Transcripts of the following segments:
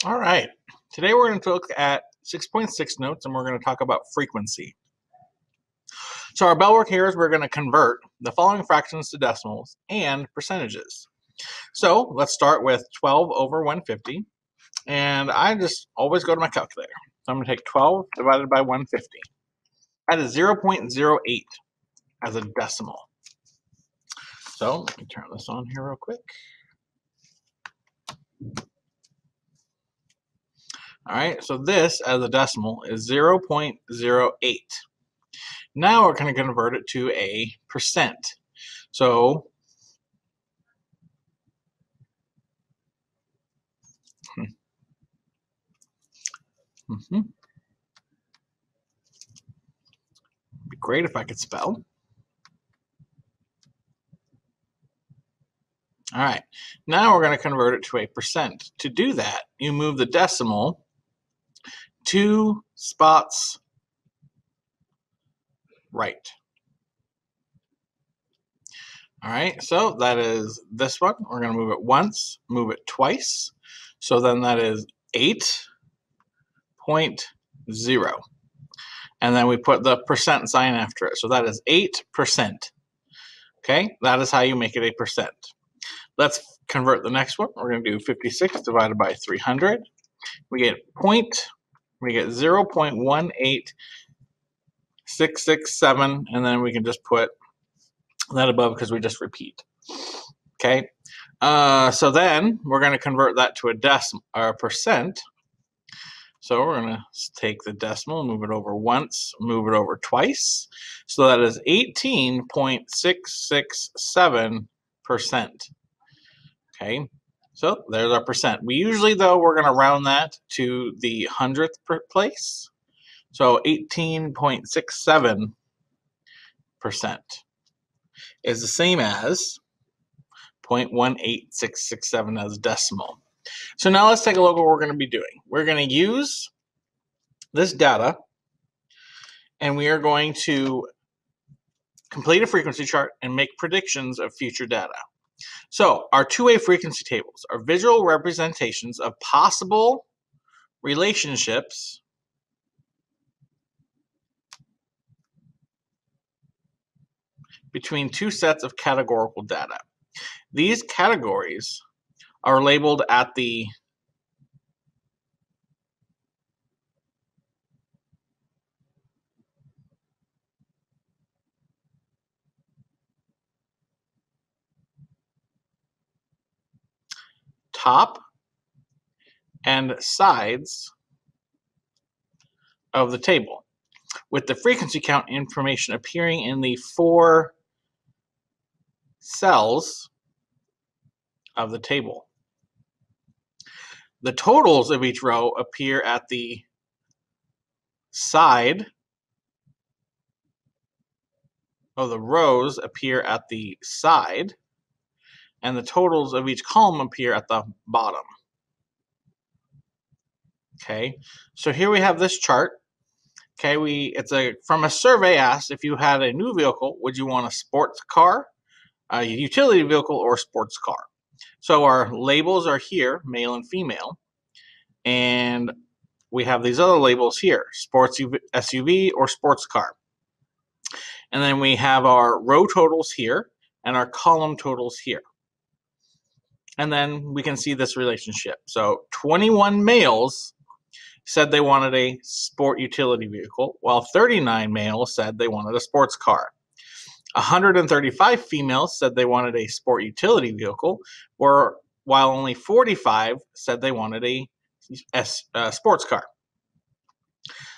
All right. Today we're going to look at 6.6 notes and we're going to talk about frequency. So our bell work here is we're going to convert the following fractions to decimals and percentages. So let's start with 12 over 150. And I just always go to my calculator. So I'm going to take 12 divided by 150. That is 0.08 as a decimal. So let me turn this on here real quick. All right, so this as a decimal is 0.08. Now we're going to convert it to a percent. So be great if I could spell. All right, now we're going to convert it to a percent. To do that, you move the decimal 2 spots right. All right, so that is this one. We're going to move it once, move it twice. So then that is 8.0. And then we put the percent sign after it. So that is 8%. Okay, that is how you make it a percent. Let's convert the next one. We're going to do 56 divided by 300. We get 0.18667, and then we can just put that above because we just repeat. Okay, so then we're going to convert that to a decimal or a percent. So we're going to take the decimal, move it over once, move it over twice. So that is 18.667%. Okay, so there's our percent. We usually, though, we're going to round that to the hundredth place. So 18.67% is the same as 0.18667 as a decimal. So now let's take a look at what we're going to be doing. We're going to use this data, and we are going to complete a frequency chart and make predictions of future data. So our two-way frequency tables are visual representations of possible relationships between two sets of categorical data. These categories are labeled at the top and sides of the table, with the frequency count information appearing in the 4 cells of the table. The totals of each row appear at the side, the rows appear at the side, and the totals of each column appear at the bottom. Okay, so here we have this chart. Okay, it's from a survey asked if you had a new vehicle, would you want a sports car, a utility vehicle, or a sports car? So our labels are here, male and female, and we have these other labels here, sports SUV or sports car. And then we have our row totals here and our column totals here. And then we can see this relationship. So 21 males said they wanted a sport utility vehicle, while 39 males said they wanted a sports car. 135 females said they wanted a sport utility vehicle, while only 45 said they wanted a sports car.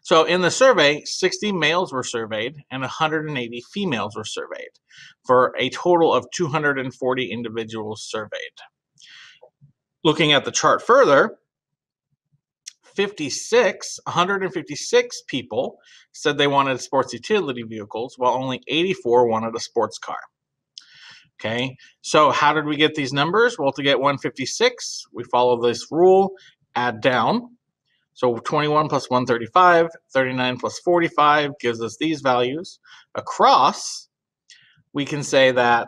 So in the survey, 60 males were surveyed and 180 females were surveyed, for a total of 240 individuals surveyed. Looking at the chart further, 156 people said they wanted sports utility vehicles, while only 84 wanted a sports car. Okay, so how did we get these numbers? Well, to get 156, we follow this rule, add down. So 21 plus 135, 39 plus 45 gives us these values. Across, we can say that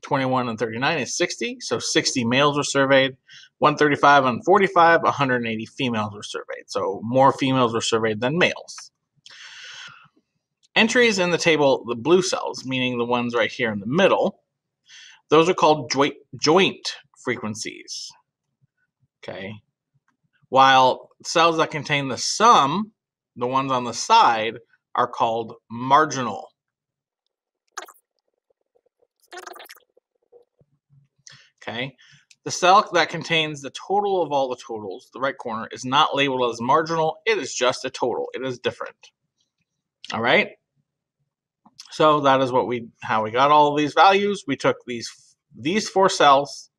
21 and 39 is 60, so 60 males were surveyed, 135 and 45, 180 females were surveyed. So more females were surveyed than males. Entries in the table, the blue cells, meaning the ones right here in the middle, those are called joint frequencies. Okay. While cells that contain the sum, the ones on the side, are called marginal. Okay. The cell that contains the total of all the totals, the right corner, is not labeled as marginal. It is just a total. It is different. All right. So that is how we got all of these values. We took these 4 cells,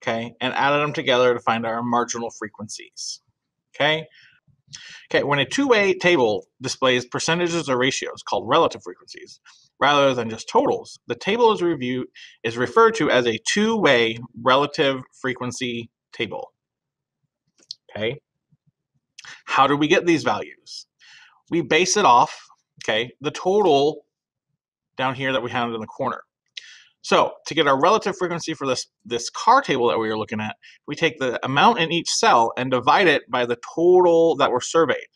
okay, and added them together to find our marginal frequencies. Okay. Okay. When a two-way table displays percentages or ratios called relative frequencies, rather than just totals, the table is referred to as a two-way relative frequency table. Okay. How do we get these values? We base it off, okay, the total down here that we have in the corner. So to get our relative frequency for this car table that we were looking at, we take the amount in each cell and divide it by the total that were surveyed.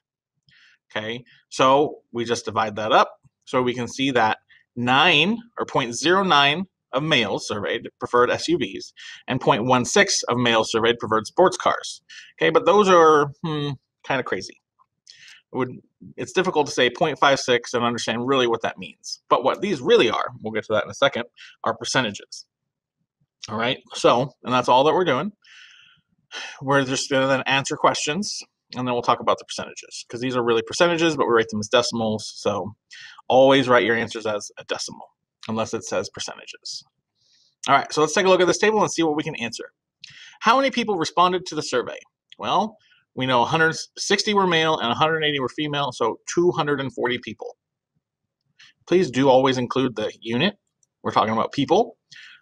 Okay, so we just divide that up so we can see that 9 or 0.09 of males surveyed preferred SUVs and 0.16 of males surveyed preferred sports cars. Okay, but those are kind of crazy. It's difficult to say 0.56 and understand really what that means. But what these really are, we'll get to that in a second, are percentages. All right, so, and that's all that we're doing. We're just going to then answer questions, and then we'll talk about the percentages, because these are really percentages, but we write them as decimals. So always write your answers as a decimal, unless it says percentages. All right, so let's take a look at this table and see what we can answer. How many people responded to the survey? Well, we know 160 were male and 180 were female, so 240 people. Please do always include the unit. We're talking about people.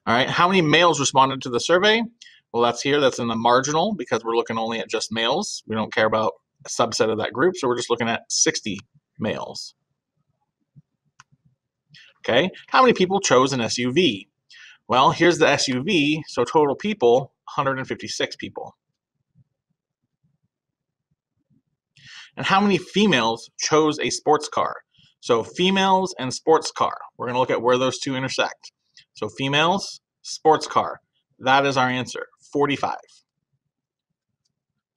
All right, how many males responded to the survey? Well, that's here. That's in the marginal because we're looking only at just males. We don't care about a subset of that group, so we're just looking at 60 males. Okay, how many people chose an SUV? Well, here's the SUV, so total people, 156 people. And how many females chose a sports car? So females and sports car. We're going to look at where those two intersect. So females, sports car. That is our answer, 45.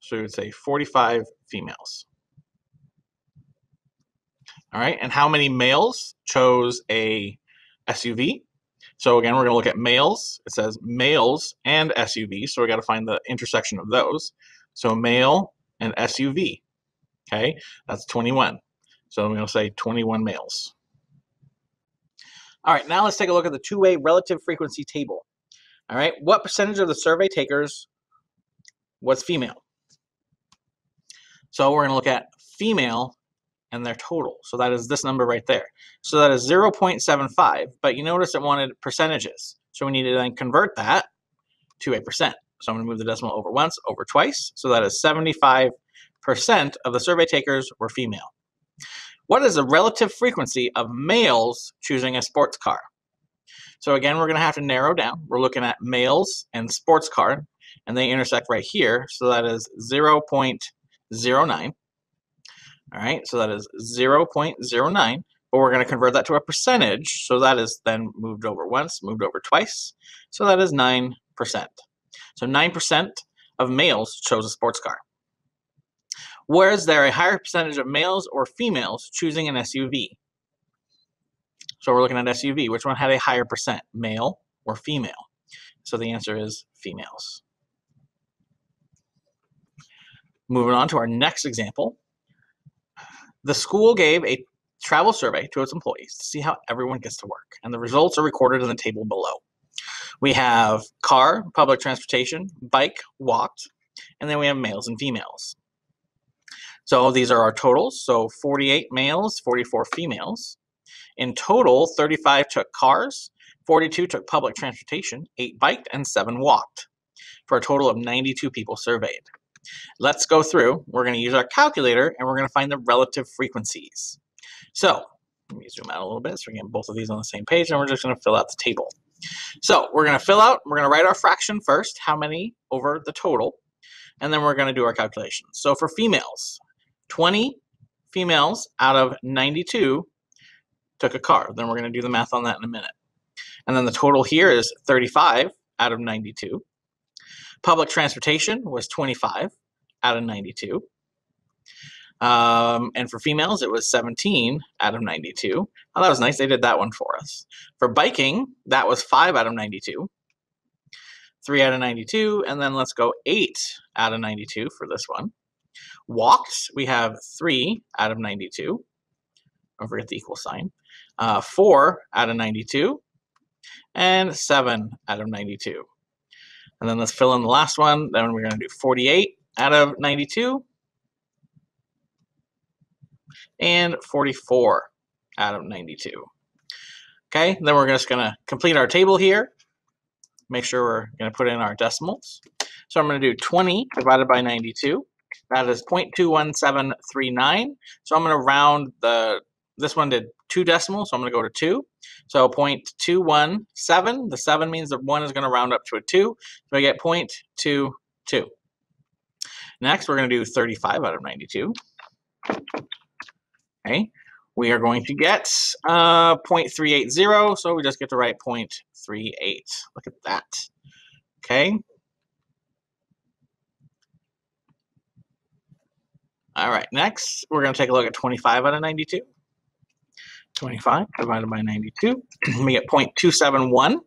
So we would say 45 females. All right, and how many males chose a SUV? So again, we're going to look at males. It says males and SUV, so we got to find the intersection of those. So male and SUV. Okay, that's 21. So I'm going to say 21 males. All right, now let's take a look at the two-way relative frequency table. All right, what percentage of the survey takers was female? So we're going to look at female and their total. So that is this number right there. So that is 0.75, but you notice it wanted percentages. So we need to then convert that to a percent. So I'm going to move the decimal over once, over twice. So that is 75% of the survey takers were female. What is the relative frequency of males choosing a sports car? So again, we're going to have to narrow down. We're looking at males and sports car, and they intersect right here. So that is 0.09. All right, so that is 0.09, but we're going to convert that to a percentage. So that is then moved over once, moved over twice. So that is 9%. So 9% of males chose a sports car. Was there a higher percentage of males or females choosing an SUV? So we're looking at SUV. Which one had a higher percent, male or female? So the answer is females. Moving on to our next example. The school gave a travel survey to its employees to see how everyone gets to work, and the results are recorded in the table below. We have car, public transportation, bike, walked, and then we have males and females. So these are our totals. So 48 males, 44 females. In total, 35 took cars, 42 took public transportation, 8 biked, and 7 walked, for a total of 92 people surveyed. Let's go through. We're going to use our calculator, and we're going to find the relative frequencies. So let me zoom out a little bit so we can get both of these on the same page, and we're just going to fill out the table. So we're going to fill out, we're going to write our fraction first, how many over the total, and then we're going to do our calculations. So for females, 20 females out of 92 took a car. Then we're going to do the math on that in a minute. And then the total here is 35 out of 92. Public transportation was 25 out of 92. And for females, it was 17 out of 92. Oh, that was nice. They did that one for us. For biking, that was 5 out of 92. 3 out of 92. And then let's go 8 out of 92 for this one. Walks, we have 3 out of 92. Don't forget the equal sign. 4 out of 92. And 7 out of 92. And then let's fill in the last one. Then we're going to do 48 out of 92. And 44 out of 92. Okay, then we're just going to complete our table here. Make sure we're going to put in our decimals. So I'm going to do 20 divided by 92. That is 0.21739. So I'm going to round this one did 2 decimals, so I'm going to go to 2. So 0.217, the 7 means the 1 is going to round up to a 2. So I get 0.22. Next, we're going to do 35 out of 92. Okay, we are going to get 0.380, so we just get to write 0.38. Look at that. Okay. All right, next, we're going to take a look at 25 out of 92. 25 divided by 92, we get 0.2717.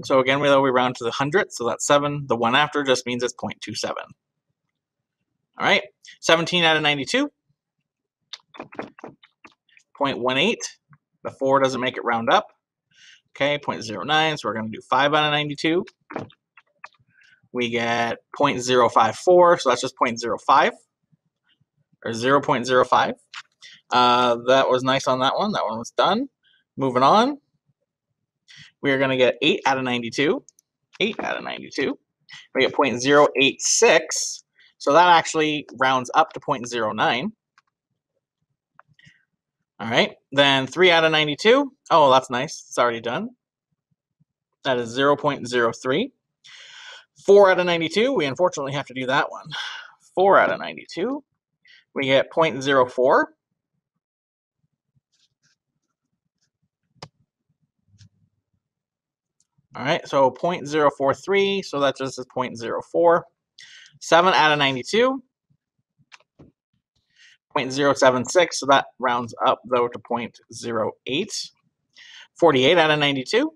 So again, we round to the hundredth, so that's 7. The 1 after just means it's 0.27. All right, 17 out of 92. 0.18. The 4 doesn't make it round up. Okay, 0.09, so we're going to do 5 out of 92. We get 0.054, so that's just 0.05, or 0.05. That was nice on that one. That one was done. Moving on. We are going to get 8 out of 92. 8 out of 92. We get 0.086, so that actually rounds up to 0.09. All right, then 3 out of 92. Oh, that's nice. It's already done. That is 0.03. 4 out of 92. We unfortunately have to do that one. 4 out of 92. We get 0.04. All right, so 0.043. So that just is 0.04. 7 out of 92. 0.076, so that rounds up though to 0.08. 48 out of 92.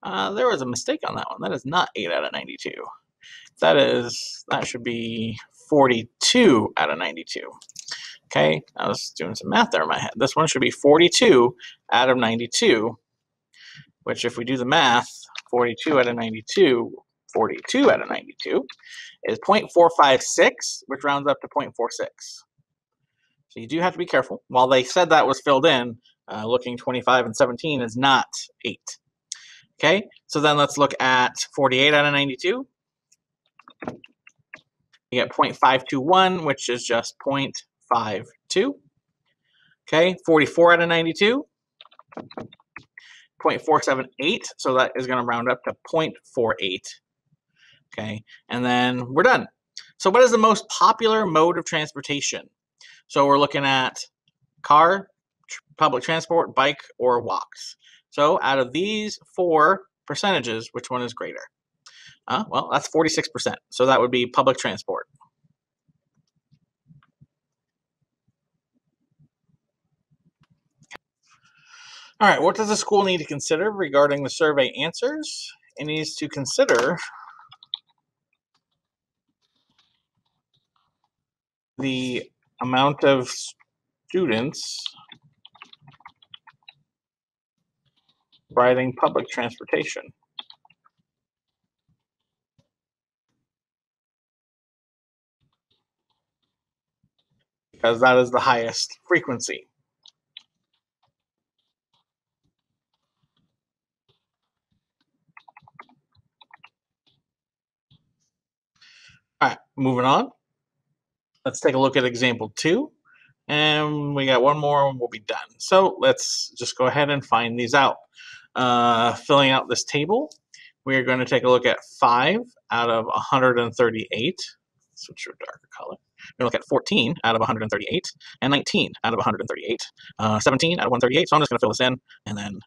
There was a mistake on that one. That is not 8 out of 92. That should be 42 out of 92. Okay, I was doing some math there in my head. This one should be 42 out of 92, which if we do the math, 42 out of 92, 42 out of 92 is 0.456, which rounds up to 0.46. So you do have to be careful. While they said that was filled in, looking 25 and 17 is not 8. Okay, so then let's look at 48 out of 92. You get 0.521, which is just 0.52. Okay, 44 out of 92. 0.478, so that is going to round up to 0.48. Okay, and then we're done. So what is the most popular mode of transportation? So we're looking at car, public transport, bike, or walks. So out of these 4 percentages, which one is greater? Well, that's 46%. So that would be public transport. All right, what does the school need to consider regarding the survey answers? It needs to consider the amount of students riding public transportation. Because that is the highest frequency. All right, moving on. Let's take a look at example 2. And we got one more and we'll be done. So let's just go ahead and find these out. Filling out this table, we're going to take a look at 5 out of 138. Switch to a darker color. We're going to look at 14 out of 138 and 19 out of 138, 17 out of 138. So I'm just going to fill this in and then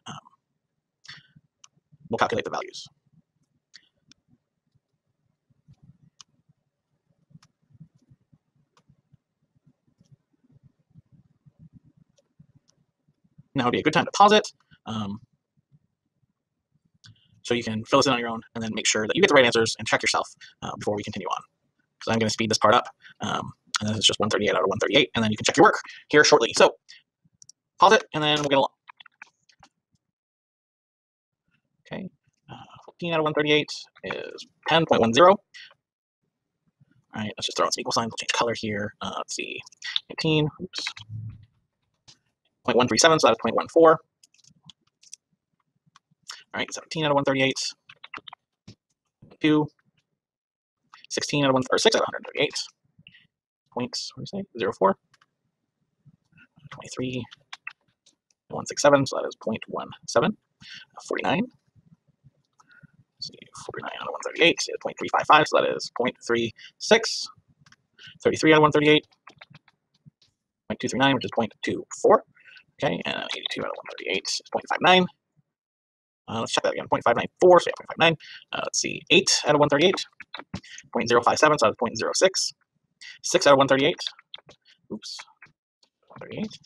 we'll calculate the values. Now would be a good time to pause it. So you can fill this in on your own and then make sure that you get the right answers and check yourself before we continue on. Because I'm going to speed this part up. And this is just 138 out of 138. And then you can check your work here shortly. So pause it and then we'll get along. Okay. 14 out of 138 is 10.10. All right, let's just throw in some equal signs. We'll change color here. Let's see. 18. Oops. 0.137, so that is 0.14. All right, 17 out of 138. 2. 16 out of 6 out of 138. Points, what do you say? 0.04. 23. 167, so that is 0.17. 49. Let's see, 49 out of 138 is 0.355, so that is 0.36. 33 out of 138. 0.239, which is 0.24. Okay, and 82 out of 138 is 0.59. Let's check that again. 0.594, so yeah, 0.59. Let's see, 8 out of 138. 0.057, so that is 0.06. 6 out of 138. Oops. 138.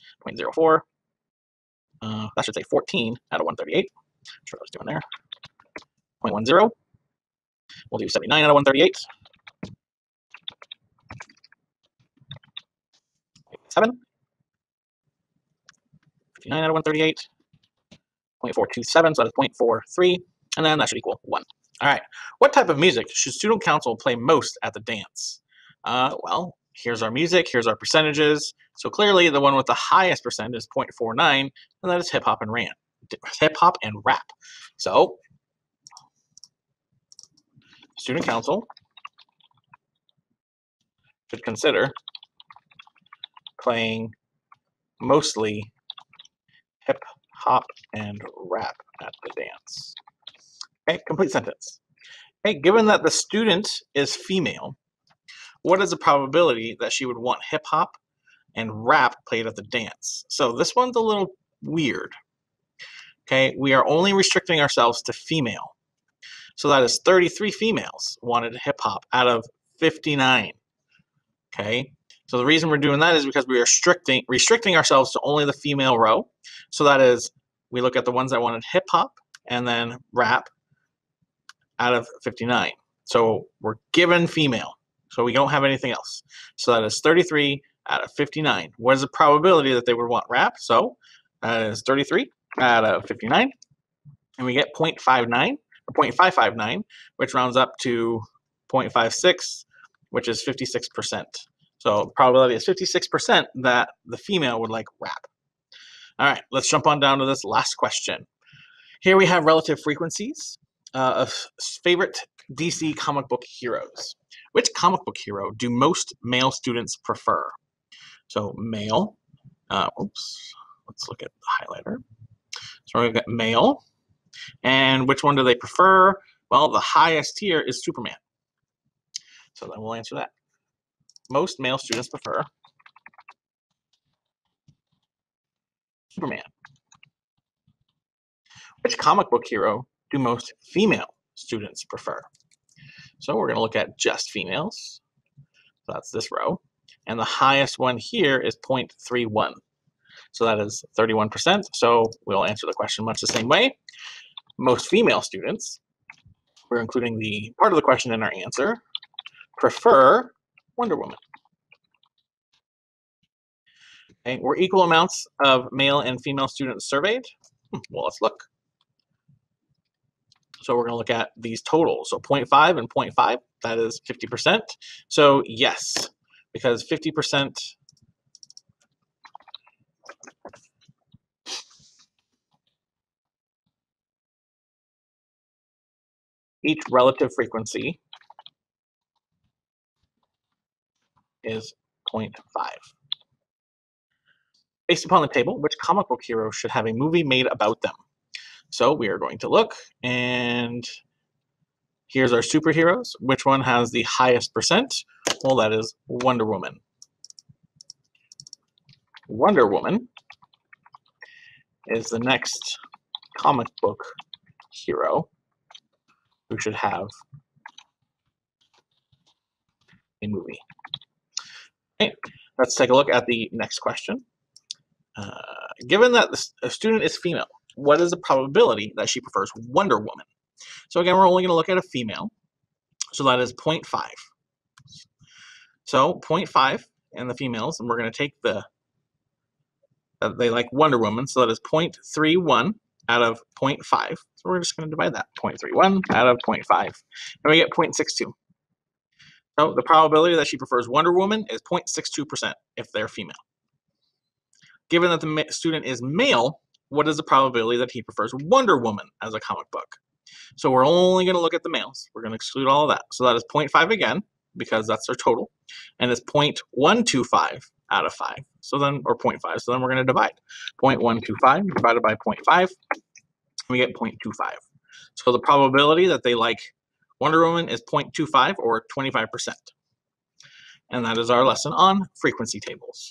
0.04. That should say 14 out of 138. Sure what I was doing there. 0.10. We'll do 79 out of 138. 7. 59 out of 138. 0.427, so that is 0.43. And then that should equal 1. All right. What type of music should student council play most at the dance? Well, here's our music. Here's our percentages. So clearly the one with the highest percent is 0.49, and that is hip hop and rap. So student council should consider playing mostly hip hop and rap at the dance. Okay, complete sentence. Okay, given that the student is female, what is the probability that she would want hip hop and rap played at the dance? So this one's a little weird. Okay, we are only restricting ourselves to female. So that is 33 females wanted hip hop out of 59. Okay, so the reason we're doing that is because we are restricting ourselves to only the female row. So that is, we look at the ones that wanted hip hop and then rap out of 59. So we're given female. So we don't have anything else. So that is 33 out of 59. What is the probability that they would want rap? So that is 33 out of 59. And we get 0.59 or 0.559, which rounds up to 0.56, which is 56%. So the probability is 56% that the female would like rap. All right, let's jump on down to this last question. Here we have relative frequencies of favorite DC comic book heroes. Which comic book hero do most male students prefer? So male, let's look at the highlighter. So we've got male, and which one do they prefer? Well, the highest here is Superman. So then we'll answer that. Most male students prefer Superman. Which comic book hero do most female students prefer? So we're going to look at just females. So that's this row. And the highest one here is 0.31. So that is 31%. So we'll answer the question much the same way. Most female students, we're including the part of the question in our answer, prefer Wonder Woman. Okay, were equal amounts of male and female students surveyed? Well, let's look. So we're going to look at these totals. So 0.5 and 0.5, that is 50%. So yes, because 50% each relative frequency is 0.5. Based upon the table, which comic book hero should have a movie made about them? So we are going to look, and here's our superheroes. Which one has the highest percent? Well, that is Wonder Woman. Wonder Woman is the next comic book hero who should have a movie. Okay, let's take a look at the next question. Given that the student is female, what is the probability that she prefers Wonder Woman? So again, we're only going to look at a female. So that is 0.5. So 0.5 and the females, and we're going to take they like Wonder Woman, so that is 0.31 out of 0.5. So we're just going to divide that, 0.31 out of 0.5, and we get 0.62. So the probability that she prefers Wonder Woman is 0.62% if they're female. Given that the student is male, what is the probability that he prefers Wonder Woman as a comic book? So we're only going to look at the males. We're going to exclude all of that. So that is 0.5 again, because that's our total, and it's 0.125 out of 5. So then, or 0.5. So then we're going to divide 0.125 divided by 0.5, and we get 0.25. So the probability that they like Wonder Woman is 0.25 or 25%. And that is our lesson on frequency tables.